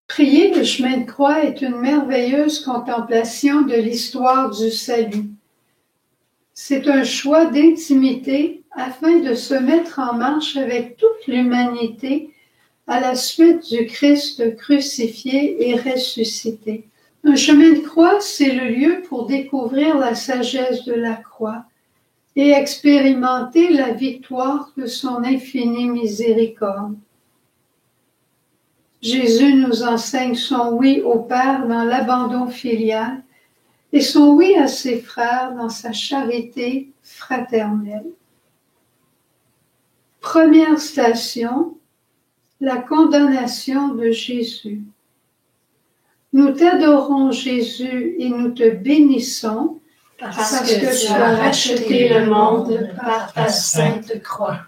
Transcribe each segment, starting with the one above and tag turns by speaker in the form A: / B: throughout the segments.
A: Prier le chemin de croix est une merveilleuse contemplation de l'histoire du salut. C'est un choix d'intimité afin de se mettre en marche avec toute l'humanité à la suite du Christ crucifié et ressuscité. Un chemin de croix, c'est le lieu pour découvrir la sagesse de la croix et expérimenter la victoire de son infinie miséricorde. Jésus nous enseigne son oui au Père dans l'abandon filial et son oui à ses frères dans sa charité fraternelle. Première station, la condamnation de Jésus. Nous t'adorons Jésus et nous te bénissons
B: parce que tu as racheté le monde par ta sainte croix.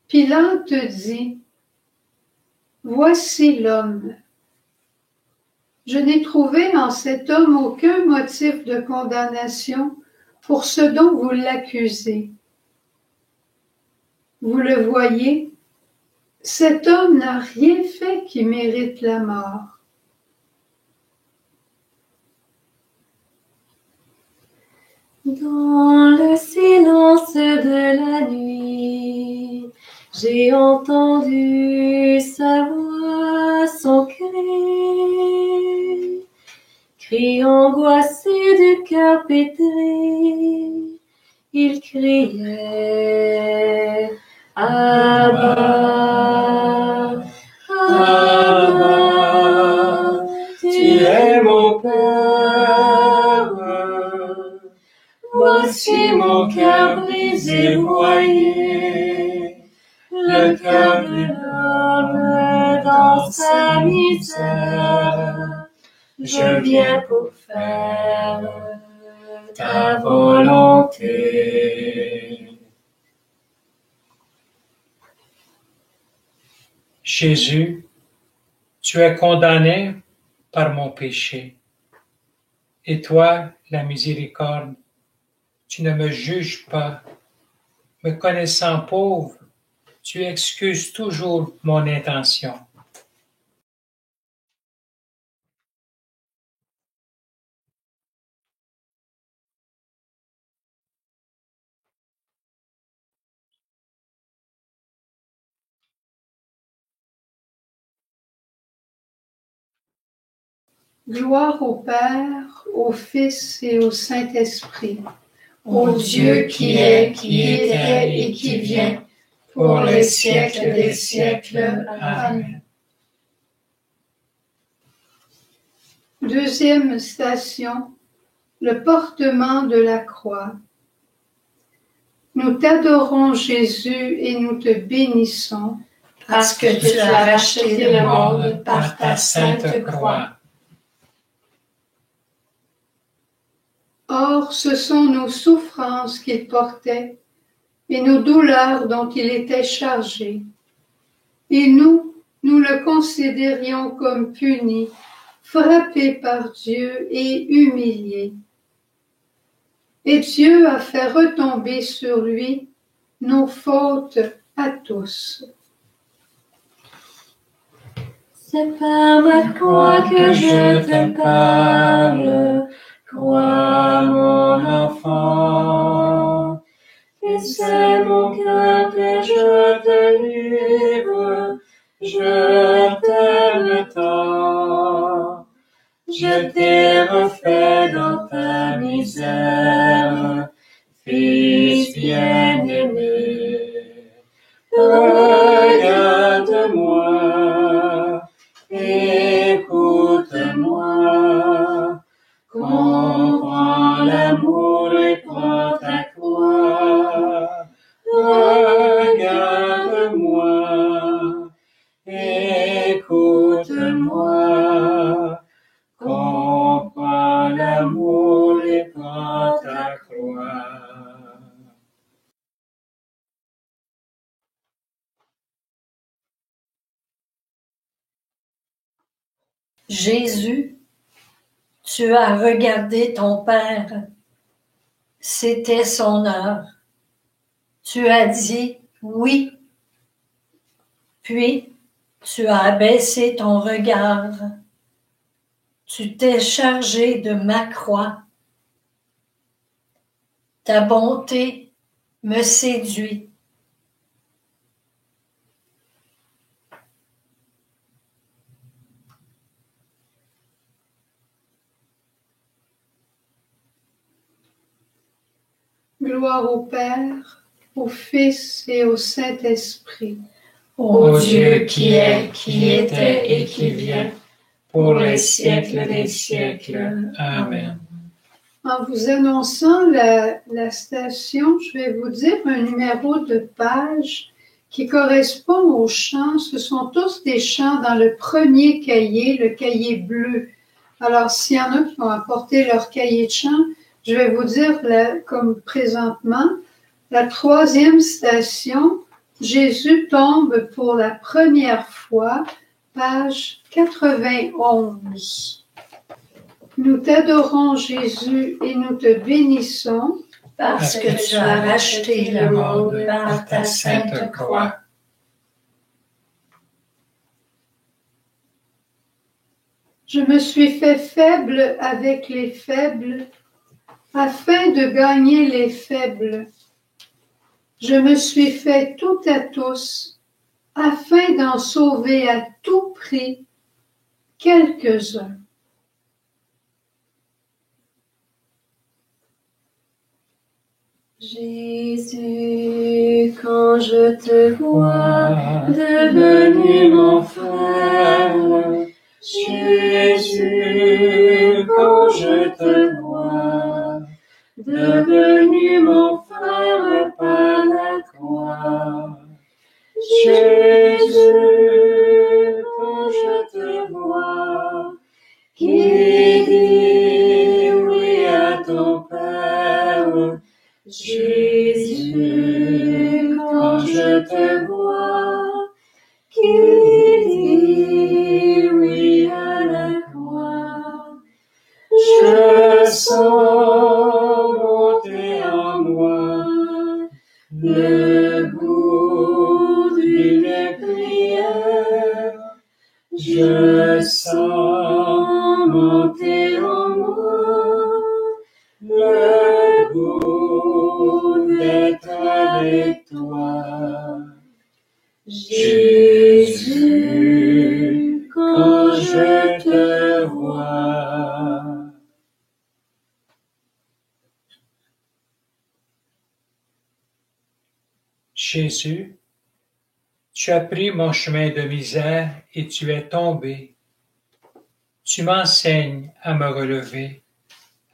A: Pilate dit: Voici l'homme. Je n'ai trouvé en cet homme aucun motif de condamnation pour ce dont vous l'accusez. Vous le voyez, cet homme n'a rien fait qui mérite la mort.
B: Dans le silence de la nuit, j'ai entendu sa voix, son cri angoissé du cœur pétré. Il criait: Abba, Abba, tu es mon Père. Voici mon cœur brisé, broyé, le cœur de l'homme dans sa misère. Je viens pour faire ta volonté.
C: Jésus, tu es condamné par mon péché. Et toi, la miséricorde, tu ne me juges pas. Me connaissant pauvre, tu excuses toujours mon intention.
A: Gloire au Père, au Fils et au Saint-Esprit,
B: Ô Dieu qui est, qui était et qui vient, pour les siècles des siècles. Amen.
A: Deuxième station, le portement de la croix. Nous t'adorons Jésus et nous te bénissons,
B: parce que tu as racheté le monde par ta sainte croix.
A: Or, ce sont nos souffrances qu'il portait et nos douleurs dont il était chargé. Et nous le considérions comme puni, frappé par Dieu et humilié. Et Dieu a fait retomber sur lui nos fautes à tous.
B: C'est par ma croix que je te parle, crois mon enfant. dans ta misère, Fils bien-aimé. Regarde-moi, écoute-moi, comprends l'amour et prends ta croix. Regarde-moi, écoute-moi, comprends l'amour et prends ta croix.
D: Jésus, tu as regardé ton Père. C'était son heure. Tu as dit oui. Puis, tu as abaissé ton regard. Tu t'es chargé de ma croix. Ta bonté me séduit.
A: Gloire au Père, au Fils et au Saint-Esprit.
B: Ô Dieu qui est, qui était et qui vient, pour les siècles des siècles. Amen.
A: En vous annonçant la station, je vais vous dire un numéro de page qui correspond aux chants. Ce sont tous des chants dans le premier cahier, le cahier bleu. Alors, s'il y en a qui ont apporté leur cahier de chants, je vais vous dire, comme présentement, la 3e station, Jésus tombe pour la première fois, page 91. Nous t'adorons, Jésus, et nous te bénissons,
D: parce que tu as racheté le monde par ta sainte croix.
A: Je me suis fait faible avec les faibles, afin de gagner les faibles. Je me suis fait tout à tous, afin d'en sauver à tout prix quelques-uns.
B: Jésus, quand je te vois devenu mon frère, Jésus, quand je te vois devenu mon frère par la croix, Jésus, quand je te vois, qui dit oui à ton Père, Jésus, quand je te vois, qui dit oui à la croix, je sens monter en moi le goût d'une prière, je sens monter en moi le goût d'être avec toi. Jésus, quand je te vois.
C: Jésus, tu as pris mon chemin de misère et tu es tombé. Tu m'enseignes à me relever,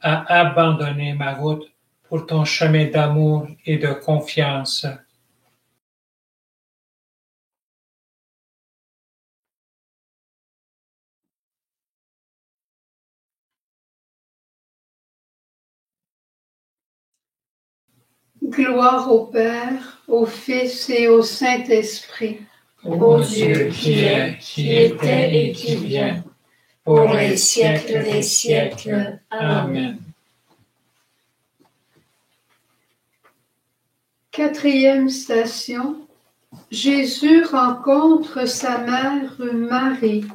C: à abandonner ma route pour ton chemin d'amour et de confiance.
A: Gloire au Père, au Fils et au Saint-Esprit.
B: Ô Dieu qui est, qui était et qui vient, pour les siècles des siècles. Amen.
A: 4e station, Jésus rencontre sa mère Marie,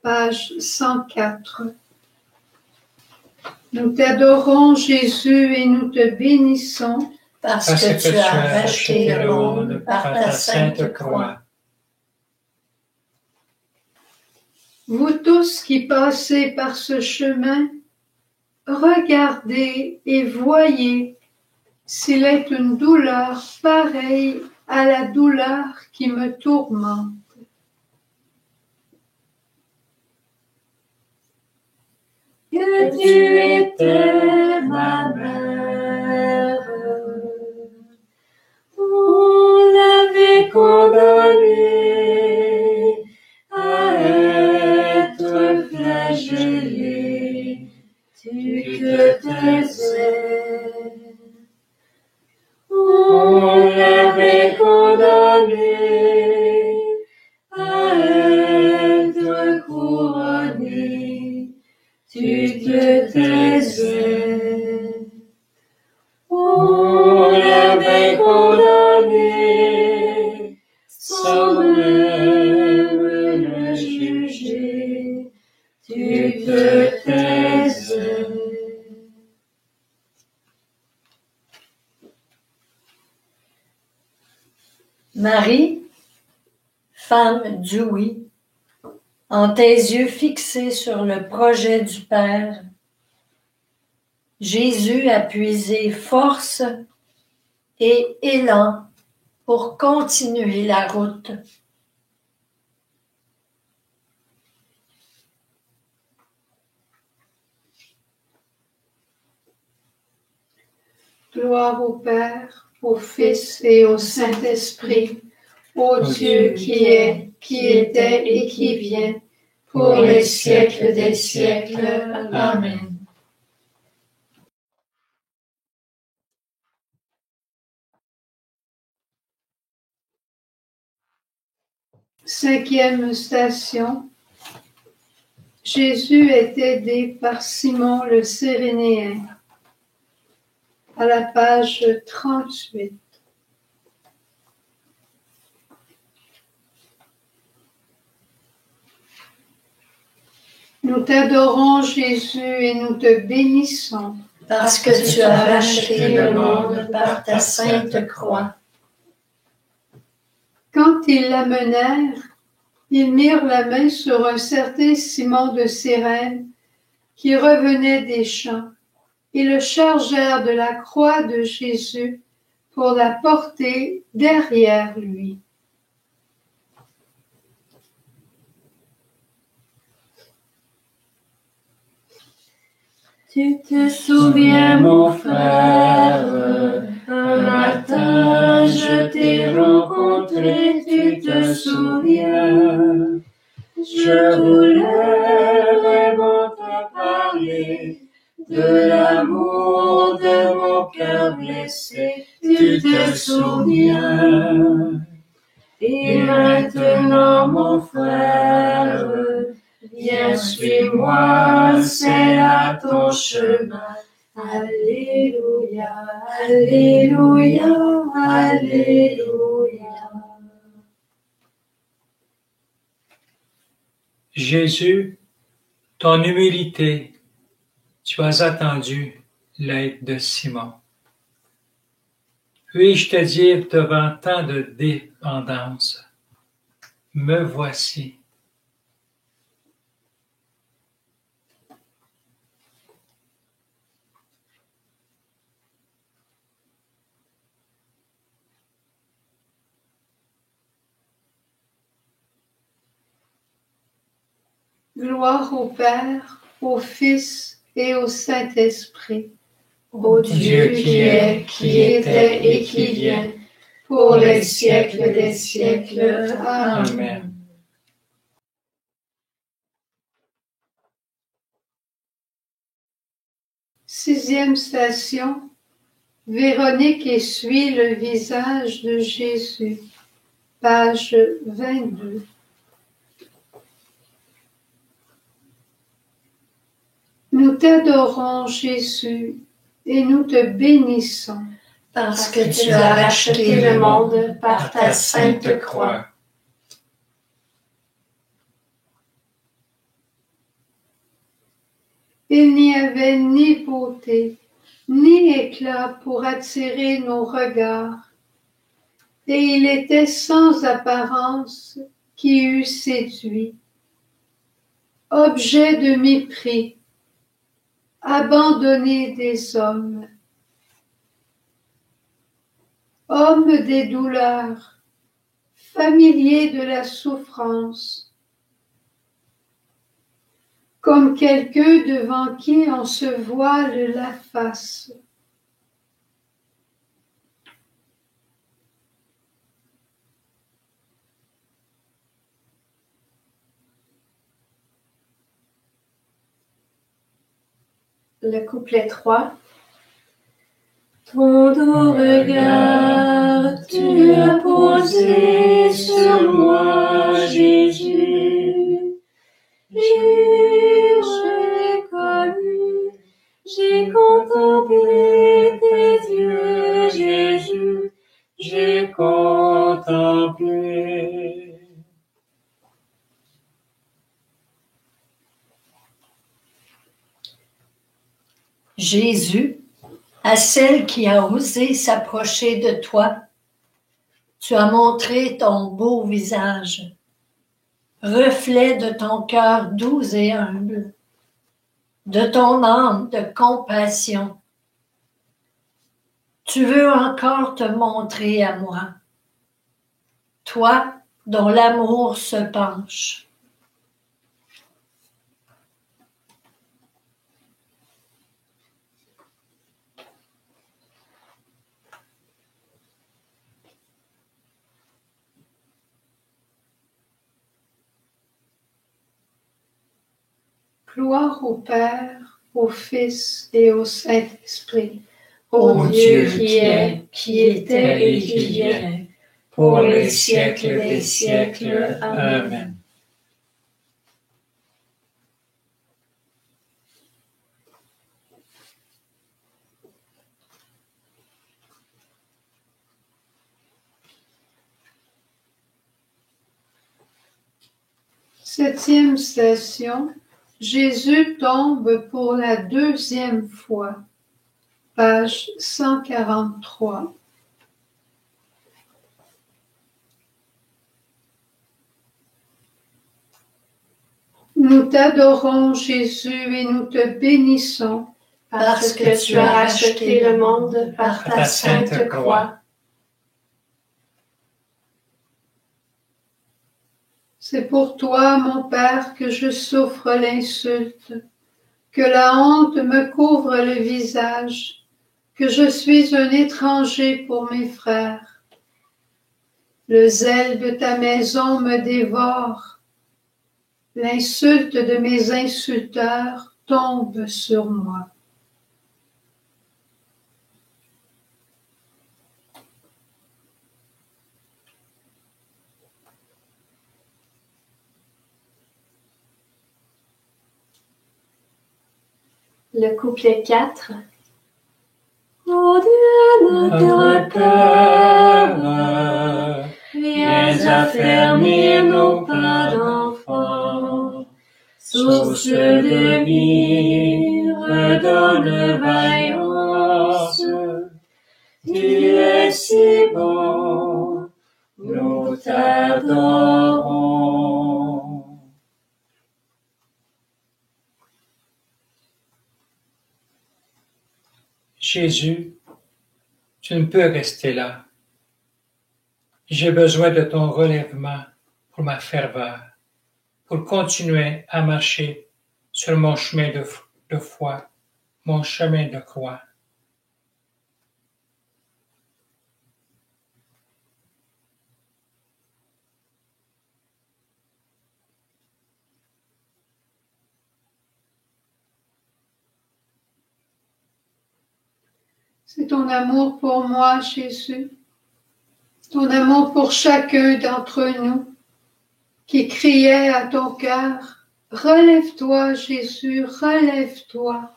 A: page 104. Nous t'adorons, Jésus, et nous te bénissons,
D: parce que tu as racheté le monde par ta sainte croix.
A: Vous tous qui passez par ce chemin, regardez et voyez s'il est une douleur pareille à la douleur qui me tourmente.
D: Que tu étais ma mère, on l'avait condamné à être flagellé, tu te taisais. On l'avait condamné à être couronné, tu te taisais. On l'avait condamné sans même le juger, tu te taisais. Marie, femme du oui, en tes yeux fixés sur le projet du Père, Jésus a puisé force et élan pour continuer la route.
A: Gloire au Père, au Fils et au Saint-Esprit, ô Dieu qui est, qui était et qui vient, pour les siècles des siècles. Amen. Cinquième station. Jésus est aidé par Simon le Cyrénéen. À la page 38. Nous t'adorons, Jésus, et nous te bénissons.
D: Parce que tu as racheté le monde par ta sainte croix.
A: Quand ils l'amenèrent, ils mirent la main sur un certain Simon de Cyrène qui revenait des champs et le chargèrent de la croix de Jésus pour la porter derrière lui.
D: Tu te souviens, mon frère, un matin je t'ai rencontré, tu te souviens. Je voulais vraiment te parler de l'amour de mon cœur blessé, tu te souviens. Et maintenant, mon frère, viens, suis-moi, c'est là ton chemin. Alléluia, Alléluia, Alléluia.
C: Jésus, ton humilité, tu as attendu l'aide de Simon. Puis-je te dire devant tant de dépendance, me voici.
A: Gloire au Père, au Fils et au Saint-Esprit,
B: Ô Dieu qui est, qui était et qui vient, pour les siècles des siècles. Amen.
A: Sixième station. Véronique essuie le visage de Jésus. Page 22. Nous t'adorons, Jésus, et nous te bénissons.
D: Parce que tu as racheté le monde par ta sainte croix.
A: Il n'y avait ni beauté, ni éclat pour attirer nos regards, et il était sans apparence qui eût séduit. Objet de mépris, abandonné des hommes, homme des douleurs, familier de la souffrance, comme quelqu'un devant qui on se voile la face.
B: Le couplet 3. Ton doux regard, tu as posé sur moi, Jésus. J'ai reconnu, j'ai contemplé tes yeux, Jésus. J'ai contemplé.
D: Jésus, à celle qui a osé s'approcher de toi, tu as montré ton beau visage, reflet de ton cœur doux et humble, de ton âme de compassion. Tu veux encore te montrer à moi, toi dont l'amour se penche.
A: Gloire au Père, au Fils et au Saint-Esprit,
B: Ô Dieu qui est, qui était et qui vient, pour les siècles des siècles. Amen.
A: Septième station, Jésus tombe pour la deuxième fois. Page 143. Nous t'adorons, Jésus, et nous te bénissons,
B: Parce que tu as racheté le monde par ta sainte croix.
A: C'est pour toi, mon Père, que je souffre l'insulte, que la honte me couvre le visage, que je suis un étranger pour mes frères. Le zèle de ta maison me dévore, l'insulte de mes insulteurs tombe sur moi.
B: Le couplet 4. Ô Dieu, notre Père, viens affermir nos pas d'enfants. Source de vie, redonne vaillance. Tu es si bon, nous t'adorons.
C: Jésus, tu ne peux rester là. J'ai besoin de ton relèvement pour ma ferveur, pour continuer à marcher sur mon chemin de foi, mon chemin de croix.
A: C'est ton amour pour moi, Jésus, ton amour pour chacun d'entre nous qui criait à ton cœur, « Relève-toi, Jésus, relève-toi.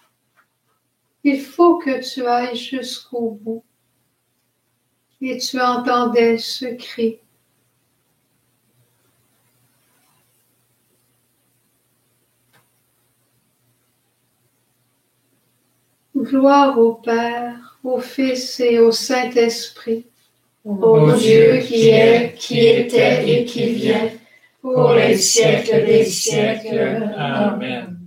A: Il faut que tu ailles jusqu'au bout. » Et tu entendais ce cri. Gloire au Père, au Fils et au Saint-Esprit.
B: Ô Dieu qui est, qui était et qui vient, pour les siècles des siècles. Amen.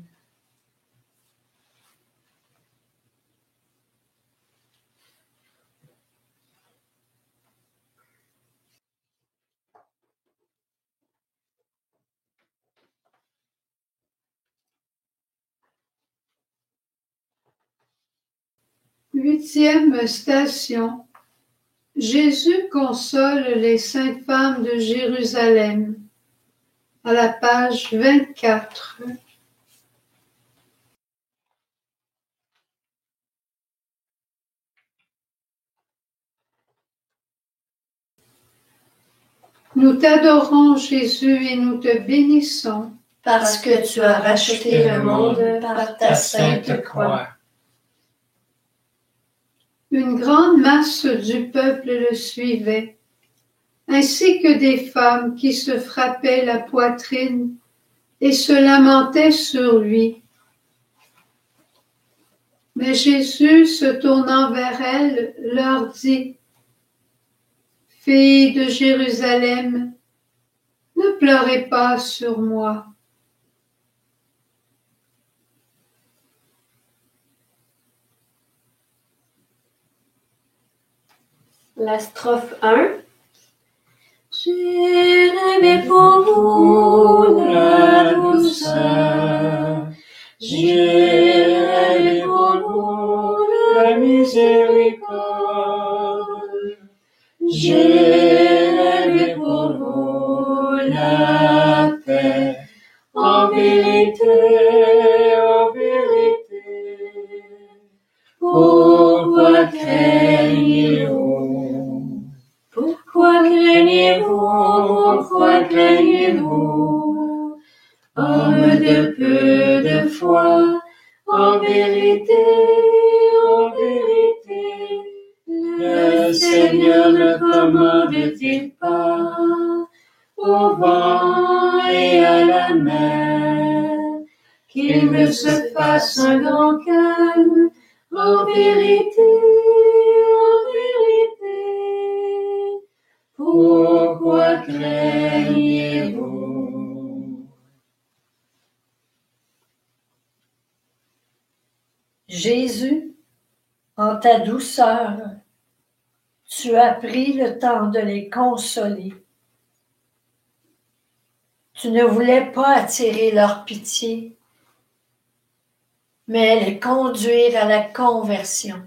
A: Huitième station. Jésus console les saintes femmes de Jérusalem. À la page 24. Nous t'adorons, Jésus, et nous te bénissons.
D: Parce que tu as racheté le monde par ta sainte croix.
A: Une grande masse du peuple le suivait, ainsi que des femmes qui se frappaient la poitrine et se lamentaient sur lui. Mais Jésus, se tournant vers elles, leur dit: Filles de Jérusalem, ne pleurez pas sur moi.
B: La strophe 1. J'ai rêvé pour vous la douceur, j'ai rêvé pour vous la miséricorde, j'ai rêvé pour vous la paix, en vérité, en vérité. Pourquoi craignez-vous? Pourquoi craignez-vous? Pourquoi craignez-vous? Homme de peu de foi, en vérité, le Seigneur ne commande-t-il pas au vent et à la mer qu'il ne se fasse un grand calme? En vérité, pourquoi craignez-vous?
D: Jésus, en ta douceur, tu as pris le temps de les consoler. Tu ne voulais pas attirer leur pitié, mais les conduire à la conversion.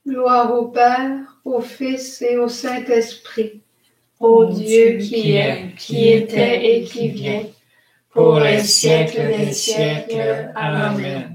A: Gloire au Père, au Fils et au Saint-Esprit.
B: Ô Dieu qui est, qui était et qui vient, pour les siècles des siècles. Amen.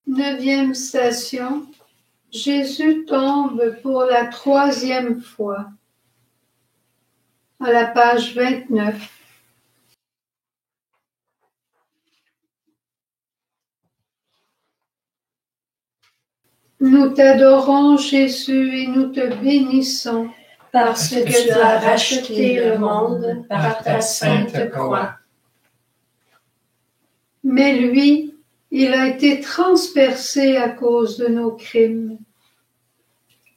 A: Neuvième station. Jésus tombe pour la troisième fois. À la page 29. Nous t'adorons, Jésus, et nous te bénissons.
B: Parce que tu as racheté le monde par ta sainte croix.
A: Mais lui, il a été transpercé à cause de nos crimes,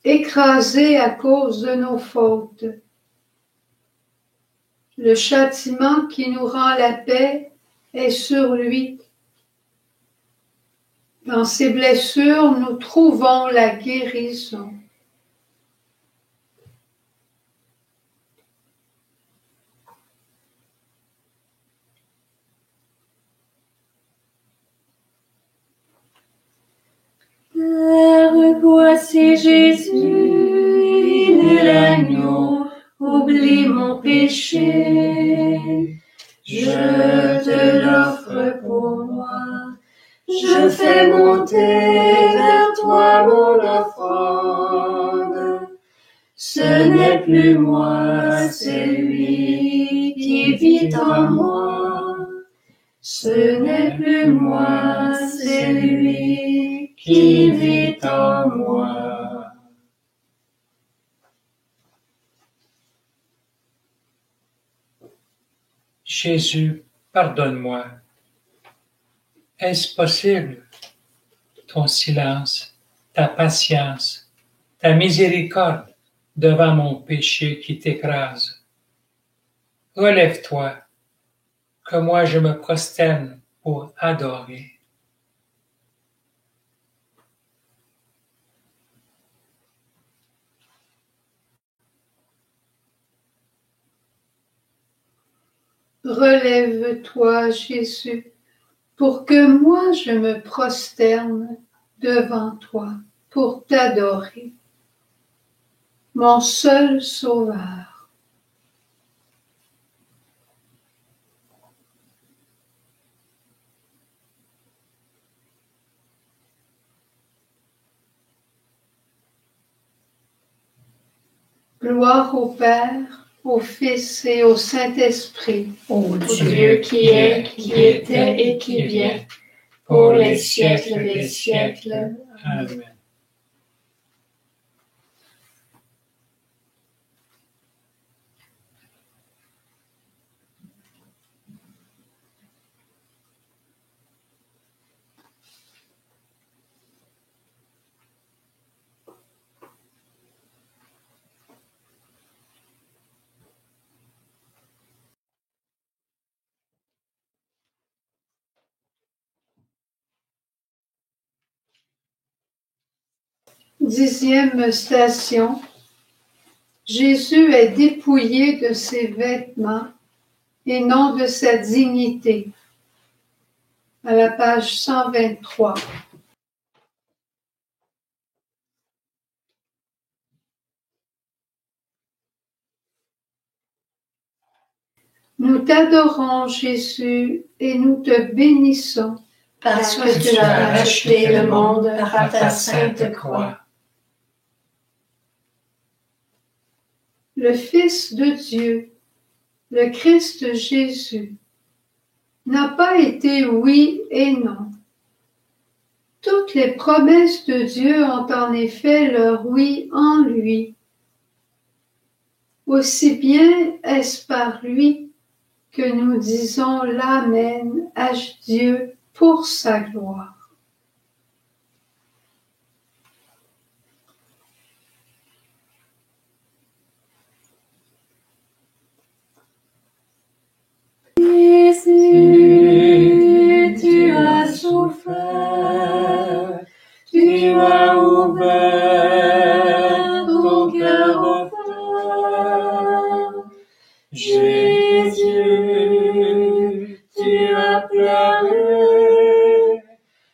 A: écrasé à cause de nos fautes. Le châtiment qui nous rend la paix est sur lui. Dans ses blessures, nous trouvons la guérison.
B: Père, voici Jésus, il est l'agneau, oublie mon péché. Je te l'offre pour moi, je fais monter vers toi mon offrande. Ce n'est plus moi, c'est lui qui vit en moi. Ce n'est plus moi, c'est lui qui vit en moi.
C: Jésus, pardonne-moi. Est-ce possible? Ton silence, ta patience, ta miséricorde devant mon péché qui t'écrase. Relève-toi, que moi je me prosterne pour adorer.
A: Relève-toi, Jésus, pour que moi je me prosterne devant toi pour t'adorer, mon seul Sauveur. Gloire au Père, au Fils et au Saint-Esprit,
D: Ô
B: Dieu qui est, qui était et qui vient, pour les siècles des siècles.
C: Amen.
A: Dixième station. Jésus est dépouillé de ses vêtements et non de sa dignité. À la page 123. Nous t'adorons, Jésus, et nous te bénissons,
D: parce
B: Parce
D: que tu as racheté le monde par ta sainte croix.
A: le Fils de Dieu, le Christ Jésus, n'a pas été oui et non. Toutes les promesses de Dieu ont en effet leur oui en lui. Aussi bien est-ce par lui que nous disons l'Amen à Dieu pour sa gloire.
B: Jésus, tu as souffert, tu as ouvert ton cœur de fleur. Jésus, tu as pleuré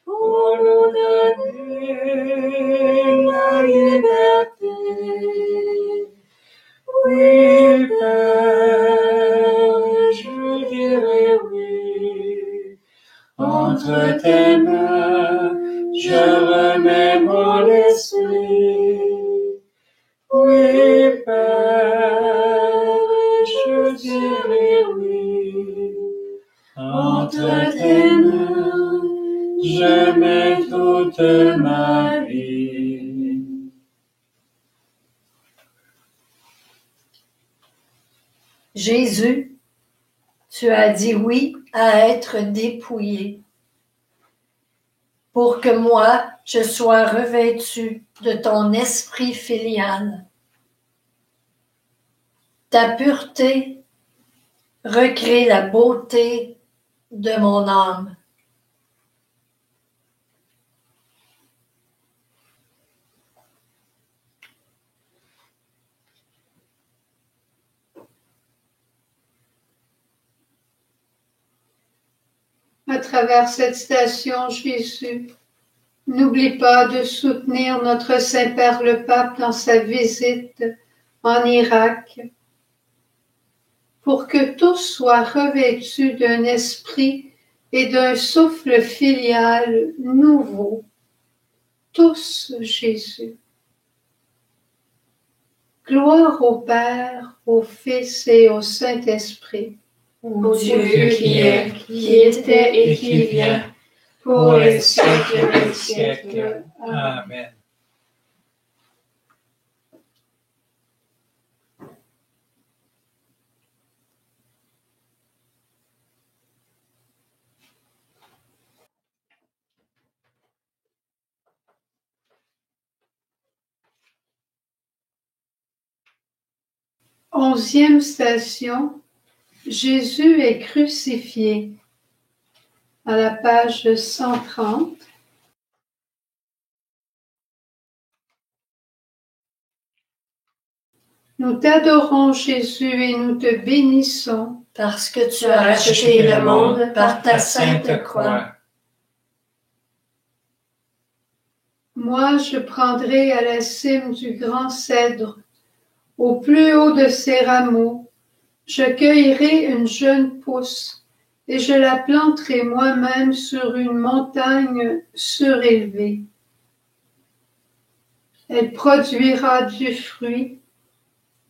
B: pour nous donner la liberté. Oui, Père, je dirai oui. Entre tes mains, je remets mon esprit. Oui, Père, je dirai oui. Entre tes mains, je mets toute ma vie.
D: Jésus, tu as dit oui à être dépouillé, pour que moi, je sois revêtu de ton esprit filial. Ta pureté recrée la beauté de mon âme.
A: À travers cette station, Jésus, n'oublie pas de soutenir notre Saint-Père le Pape dans sa visite en Irak, pour que tous soient revêtus d'un esprit et d'un souffle filial nouveau. Tous, Jésus. Gloire au Père, au Fils et au Saint-Esprit.
B: Ô Dieu qui est, qui était et qui vient, pour les siècles des siècles.
C: Amen.
A: 11e station, Jésus est crucifié. À la page 130. Nous t'adorons, Jésus, et nous te bénissons.
D: Parce que tu as racheté le monde par ta sainte croix.
A: Moi, je prendrai à la cime du grand cèdre, au plus haut de ses rameaux, je cueillerai une jeune pousse, et je la planterai moi-même sur une montagne surélevée. Elle produira du fruit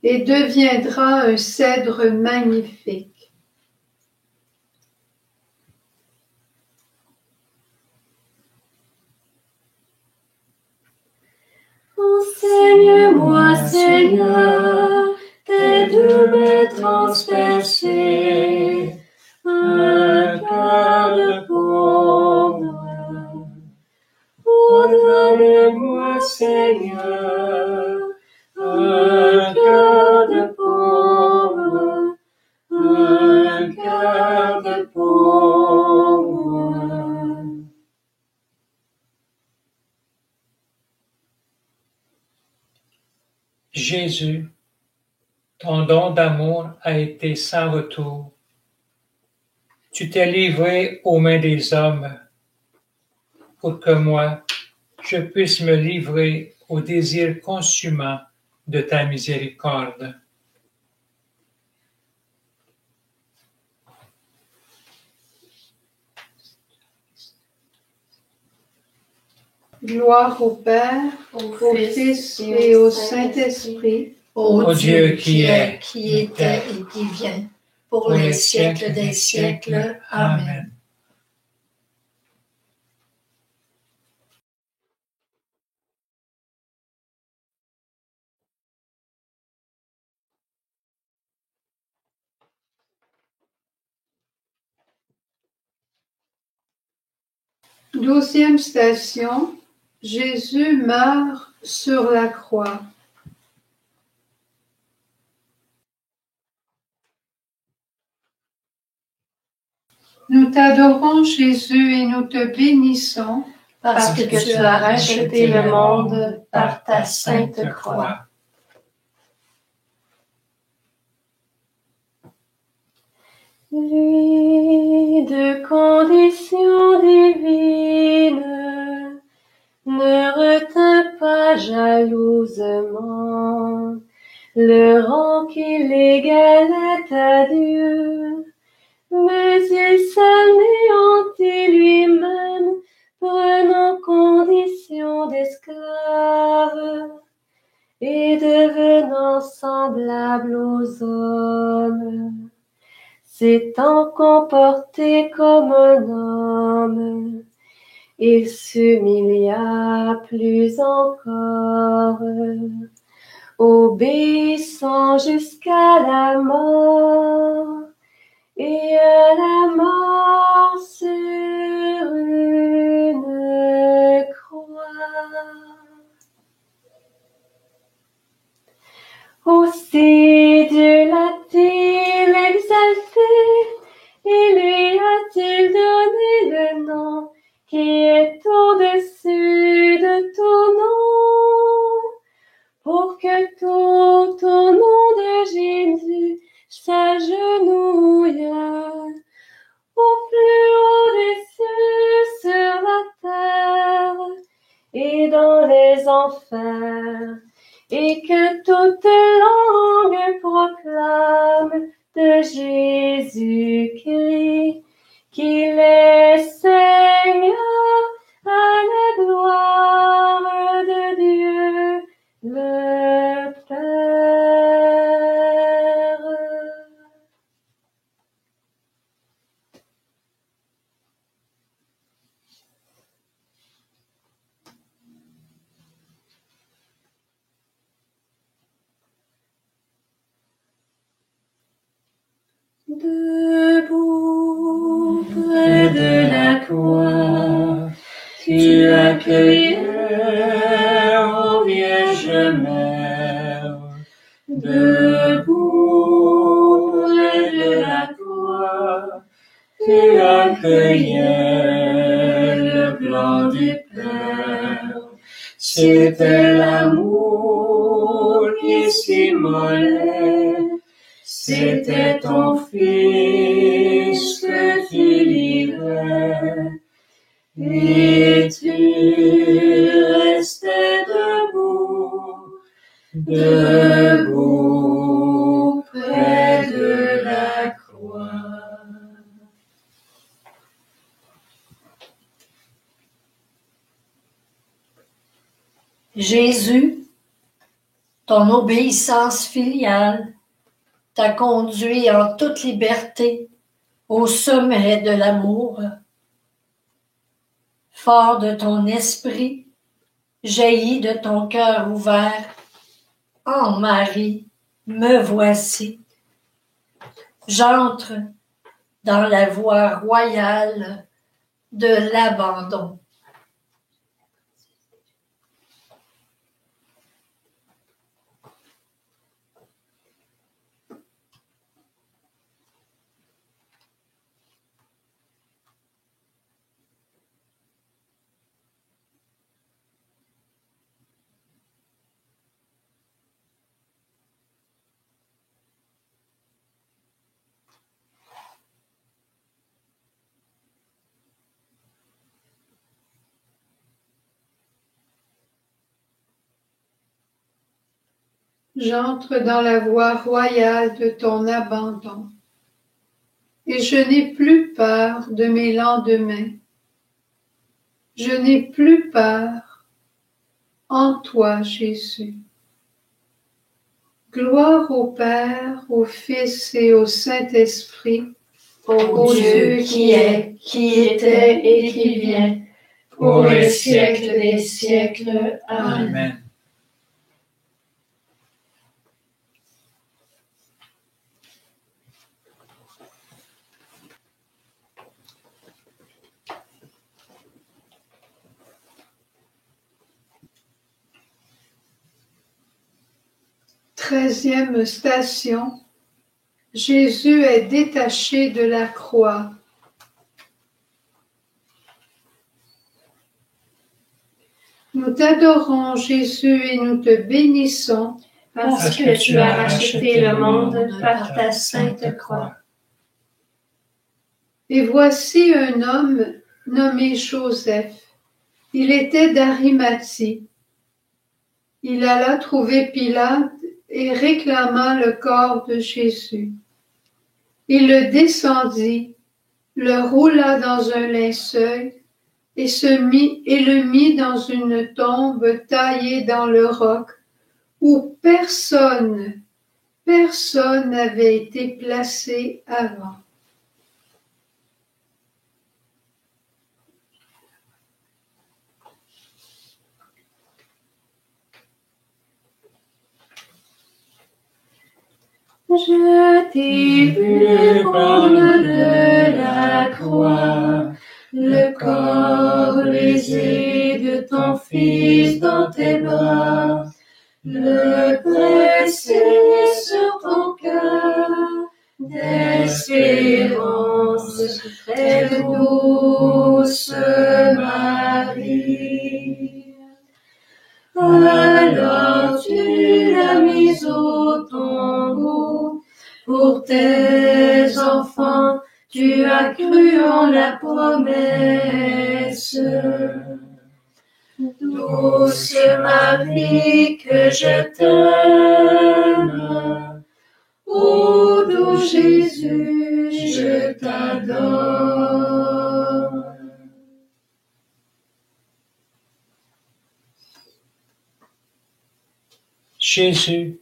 A: et deviendra un cèdre magnifique.
B: Enseigne-moi, Seigneur, tes deux mains transpercées, un cœur de pauvre. Donne-moi, Seigneur, un cœur de pauvre, un cœur de pauvre.
C: Jésus, ton don d'amour a été sans retour. Tu t'es livré aux mains des hommes pour que moi, je puisse me livrer au désir consumant de ta miséricorde.
A: Gloire au Père, au Fils et au Saint-Esprit,
D: Ô
C: Dieu qui est,
D: qui était et qui vient, pour les siècles des siècles. Amen.
A: Douzième station, Jésus meurt sur la croix. Nous t'adorons, Jésus, et nous te bénissons,
D: Parce que tu as racheté le monde par ta sainte croix.
B: Lui de condition divine ne retint pas jalousement le rang qui l'égalait à Dieu, mais il s'anéantit lui-même, prenant condition d'esclave et devenant semblable aux hommes. S'étant comporté comme un homme, il s'humilia plus encore, obéissant jusqu'à la mort, et à la mort sur une croix. Aussi Dieu l'a-t-il exalté, et lui a-t-il donné le nom qui est au-dessus de tout nom, pour que tout au nom de Jésus s'agenouille, au plus haut des cieux, sur la terre et dans les enfers, et que toute langue proclame de Jésus-Christ qu'il est Seigneur, à la gloire de Dieu le Père. Debout près de la croix, tu accueillais, ô Vierge Mère. Debout cueillait le blanc du Père. C'était l'amour qui s'immolait. C'était ton Fils que tu livrais. Et tu restais debout près de la croix.
D: Jésus, ton obéissance filiale t'a conduit en toute liberté au sommet de l'amour. Fort de ton esprit, jailli de ton cœur ouvert, en Marie, me voici. J'entre dans la voie royale de l'abandon.
A: J'entre dans la voie royale de ton abandon, et je n'ai plus peur de mes lendemains. Je n'ai plus peur en toi, Jésus. Gloire au Père, au Fils et au Saint-Esprit,
B: Ô Dieu qui est, qui était et qui vient, pour les siècles des siècles. Amen.
C: Amen.
A: Treizième station. Jésus est détaché de la croix. Nous t'adorons, Jésus, et nous te bénissons,
B: Parce que tu as racheté le monde par ta sainte croix.
A: Et voici un homme nommé Joseph. Il était d'Arimathie. Il alla trouver Pilate et réclama le corps de Jésus. Il le descendit, le roula dans un linceul et le mit dans une tombe taillée dans le roc où personne n'avait été placé avant.
B: Je t'ai vu prendre de la croix le corps brisé de ton Fils dans tes bras, le presser sur ton cœur d'espérance, très douce Marie. Alors tu l'as mis au tombeau pour tes enfants, tu as cru en la promesse. Douce Marie, que je t'aime, ô doux Jésus, je t'adore.
C: Jésus,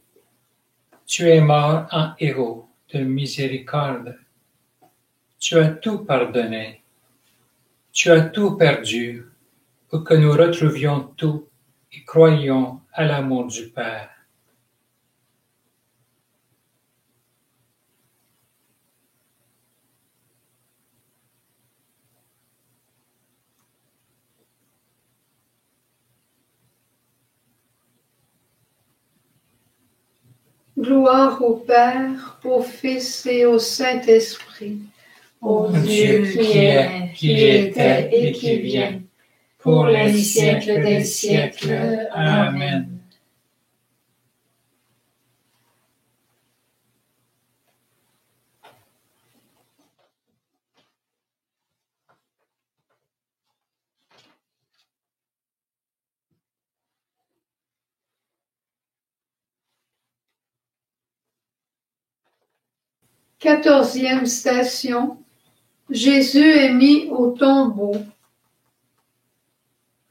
C: tu es mort en héros de miséricorde. Tu as tout pardonné. Tu as tout perdu pour que nous retrouvions tout et croyions à l'amour du Père.
A: Gloire au Père, au Fils et au Saint-Esprit,
B: Ô Dieu qui est, qui était et qui vient, pour les siècles des siècles. Amen.
A: Quatorzième station. Jésus est mis au tombeau.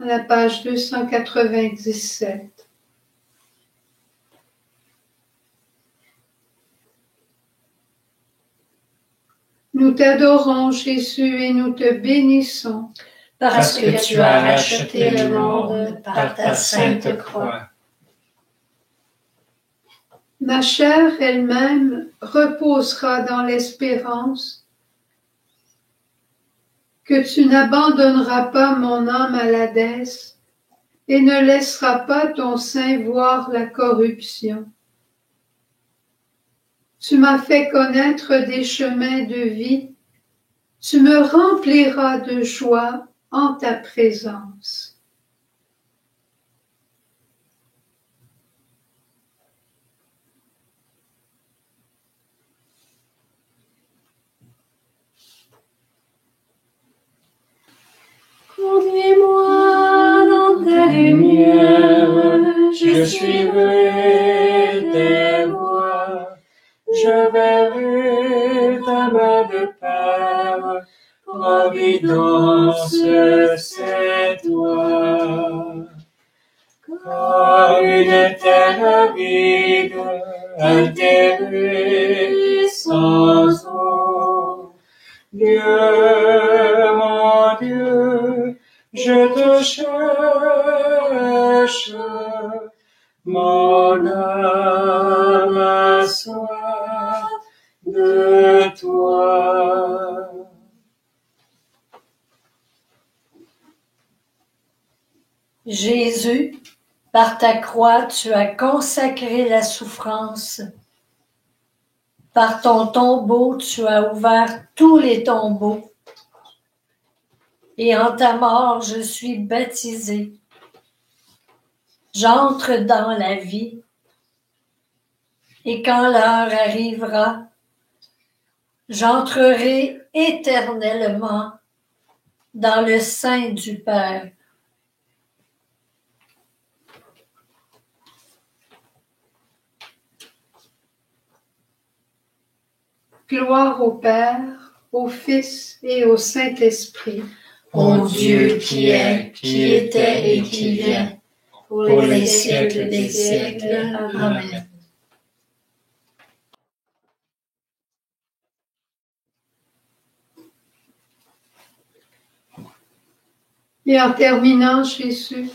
A: À la page 297. Nous t'adorons, Jésus, et nous te bénissons.
B: Parce que tu as racheté le monde par ta sainte croix.
A: Ma chair elle-même reposera dans l'espérance que tu n'abandonneras pas mon âme à l'Hadès et ne laisseras pas ton sein voir la corruption. Tu m'as fait connaître des chemins de vie, tu me rempliras de joie en ta présence.
B: Conduis-moi dans ta lumière, je suivrai tes voies, je verrai ta main de Père, providence, c'est toi. Comme une terre vide, altérée, sans eau, Dieu, mon Dieu, je te cherche, mon âme a soif de toi.
D: Jésus, par ta croix, tu as consacré la souffrance. Par ton tombeau, tu as ouvert tous les tombeaux. Et en ta mort, je suis baptisé. J'entre dans la vie. Et quand l'heure arrivera, j'entrerai éternellement dans le sein du Père.
A: Gloire au Père, au Fils et au Saint-Esprit.
B: Ô Dieu qui est, qui était et qui vient, pour les siècles des siècles. Amen.
A: Et en terminant, Jésus,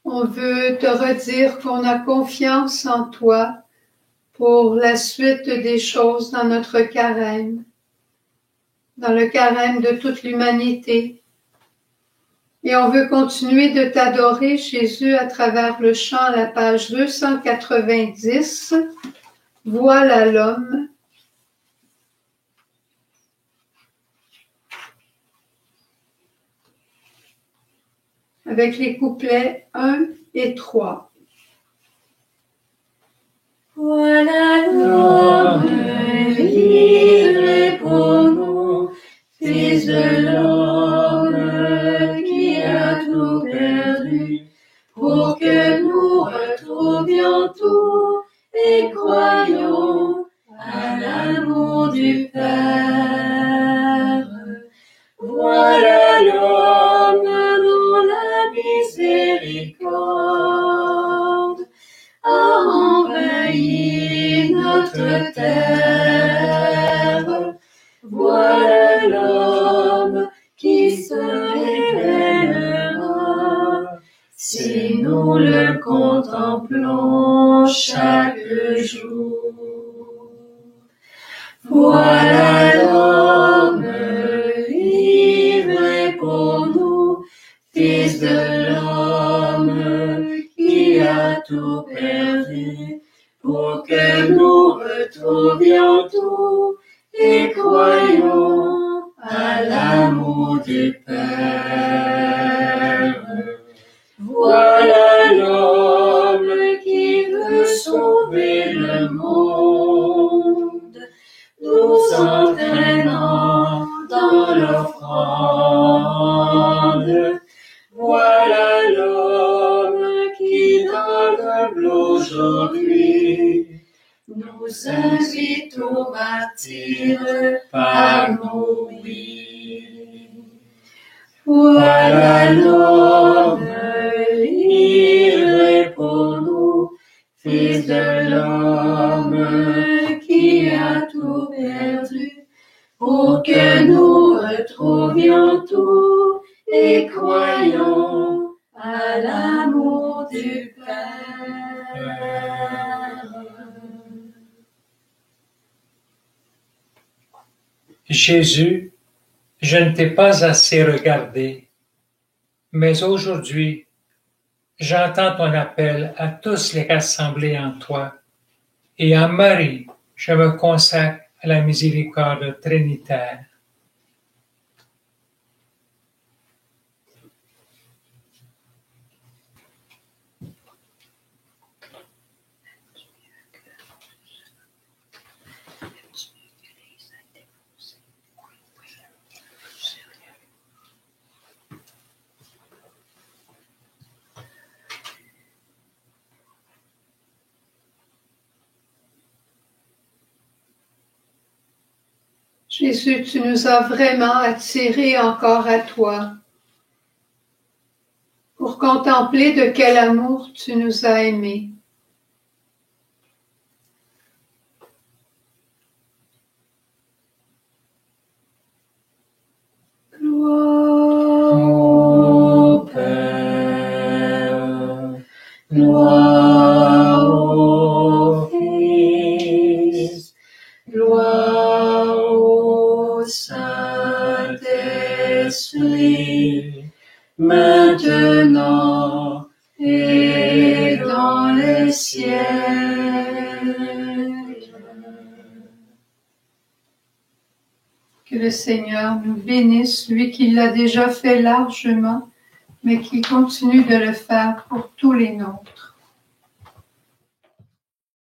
A: on veut te redire qu'on a confiance en toi pour la suite des choses dans notre carême, dans le carême de toute l'humanité. Et on veut continuer de t'adorer, Jésus, à travers le chant à la page 290. Voilà l'homme. Avec les couplets 1 et 3.
B: Voilà l'homme livré pour nous, fils de l'homme qui a tout perdu, pour que nous retrouvions tout et croyions à l'amour du Père. Voilà l'homme dont la miséricorde a envahi notre terre. Voilà l'homme qui se révélera si nous le contemplons chaque jour. Voilà l'homme livré pour nous, fils de l'homme qui a tout perdu, pour que nous retrouvions tout et croyons à l'amour du Père. Voilà l'homme qui veut sauver le monde, nous entraînant dans l'offrande. Voilà l'homme qui dans le aujourd'hui nous invite au martyre par nos vies. Voilà l'homme livré pour nous, Fils de l'homme qui a tout perdu, pour que nous retrouvions tout et croyons à l'amour du Père.
C: Jésus, je ne t'ai pas assez regardé, mais aujourd'hui, j'entends ton appel à tous les rassemblés en toi, et en Marie, je me consacre à la miséricorde trinitaire.
A: Jésus, tu nous as vraiment attirés encore à toi pour contempler de quel amour tu nous as aimés. Gloire
B: Ô Père, gloire au Fils, gloire au Saint-Esprit, maintenant et dans les siècles.
A: Que le Seigneur nous bénisse, lui qui l'a déjà fait largement, mais qui continue de le faire pour tous les nôtres.